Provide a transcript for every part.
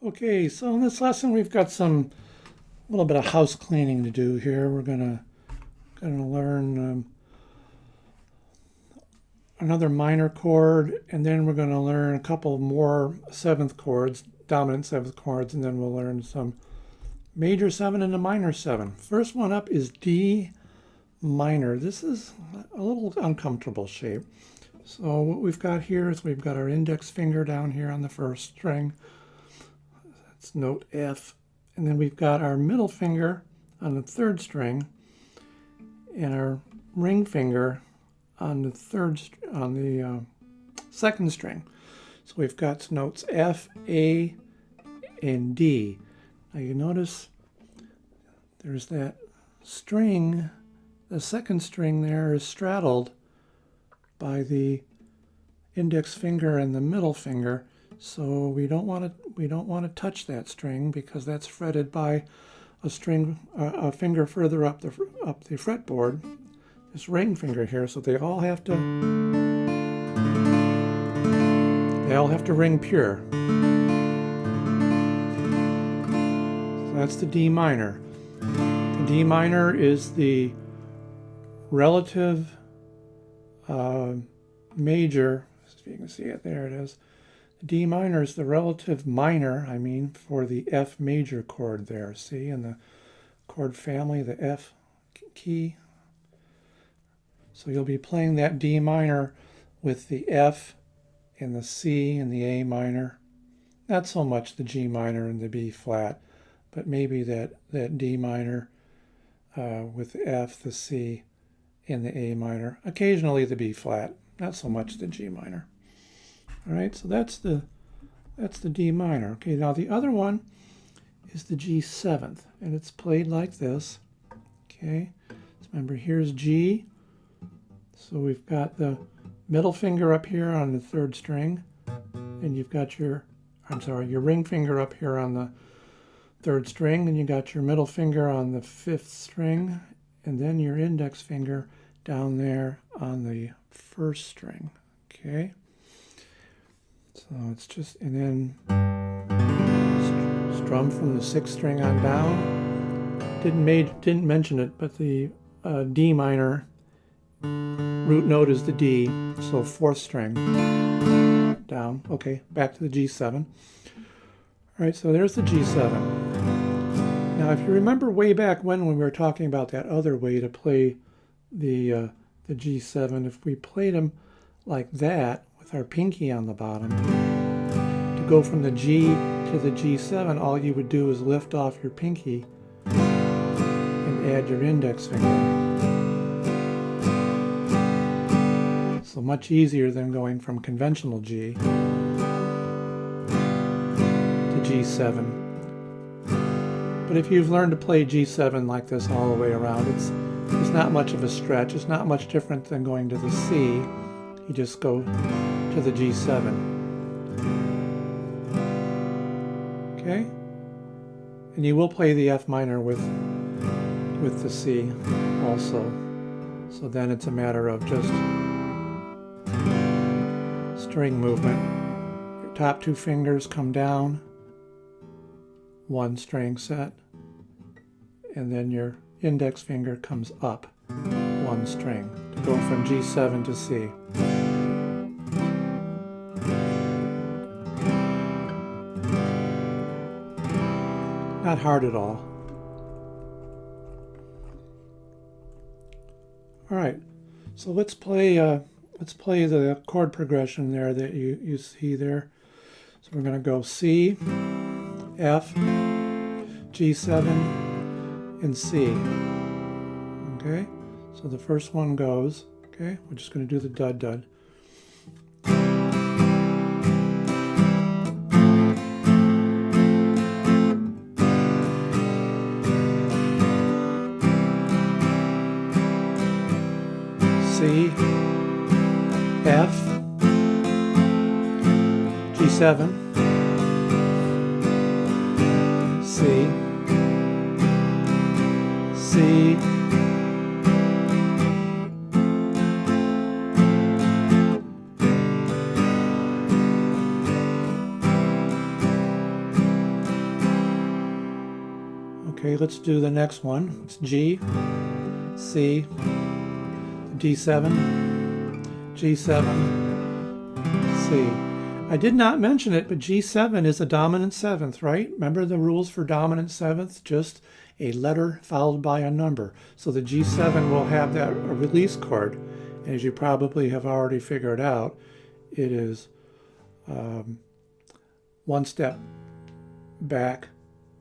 Okay, so in this lesson we've got a little bit of house cleaning to do here. We're gonna learn another minor chord, and then we're gonna learn a couple more seventh chords, dominant seventh chords, and then we'll learn some major seven and a minor seven. First one up is D minor. This is a little uncomfortable shape. So what we've got here is we've got our index finger down here on the first string. That's note F. And then we've got our middle finger on the third string and our ring finger on the second string. So we've got notes F, A, and D. Now you notice there's that string, the second string there is straddled by the index finger and the middle finger, so we don't want to touch that string because that's fretted by a finger further up the fretboard, this ring finger here. So they all have to ring pure. So that's the D minor. The D minor is the relative major, if you can see it, there it is. D minor is the relative minor, for the F major chord there. See, in the chord family, the F key. So you'll be playing that D minor with the F and the C and the A minor. Not so much the G minor and the B flat, but maybe that D minor with the F, the C, and the A minor. Occasionally the B flat, not so much the G minor. All right, so that's the D minor. Okay, now the other one is the G7th, and it's played like this. Okay, so remember, here's G. So we've got the middle finger up here on the third string, and you've got your ring finger up here on the third string, and you got your middle finger on the fifth string, and then your index finger down there on the first string. Okay, so it's just, and then strum from the sixth string on down. Didn't mention it, but the D minor root note is the D, so fourth string down. Okay, back to the G7. All right, so there's the G7. Now, if you remember way back when we were talking about that other way to play the G7, if we played them like that with our pinky on the bottom, to go from the G to the G7, all you would do is lift off your pinky and add your index finger. So much easier than going from conventional G to G7. But if you've learned to play G7 like this all the way around, it's not much of a stretch. It's not much different than going to the C. You just go to the G7. Okay? And you will play the F minor with the C also. So then it's a matter of just string movement. Your top two fingers come down, one string set, and then your index finger comes up one string to go from G7 to C. Not hard at all. All right, so let's play the chord progression there that you see there. So we're going to go C, F, G7, and C. Okay, so the first one goes, okay, we're just going to do the dud dud. C, F, G7, C, C, Okay, let's do the next one. It's G, C, D7, G7, C. I did not mention it, but G7 is a dominant seventh, right? Remember the rules for dominant seventh? Just a letter followed by a number. So the G7 will have that release chord. As you probably have already figured out, it is one step back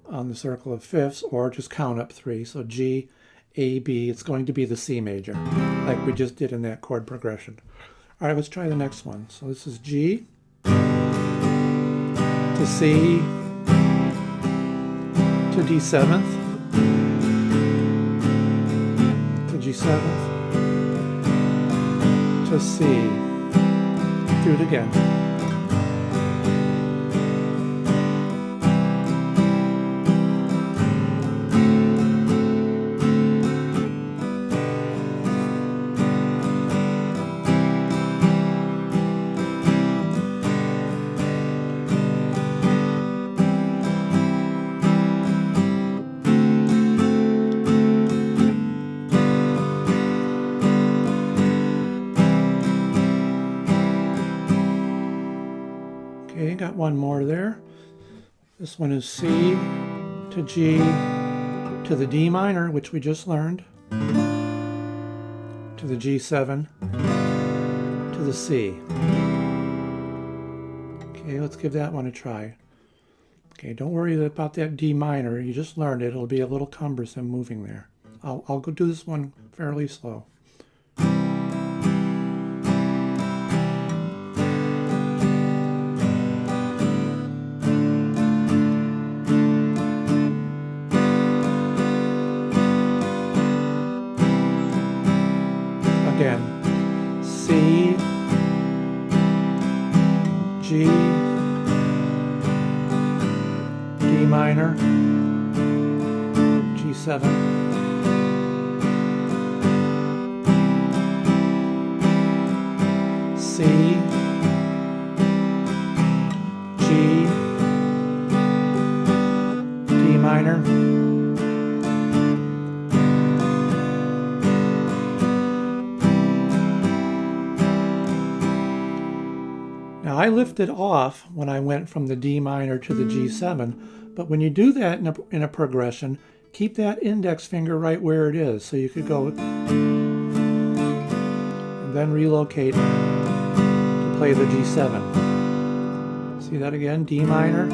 on the circle of fifths, or just count up 3. So G, A, B, it's going to be the C major, like we just did in that chord progression. All right, let's try the next one. So this is G to C to D7th to G7th to C. Do it again. Okay, got one more there. This one is C to G to the D minor, which we just learned, to the G7, to the C. Okay, let's give that one a try. Okay, don't worry about that D minor. You just learned it. It'll be a little cumbersome moving there. I'll go do this one fairly slow. Again, C, G, D minor, G7, C, G, D minor, Now I lifted off when I went from the D minor to the G7, but when you do that in a progression, keep that index finger right where it is. So you could go and then relocate to play the G7. See that again? D minor,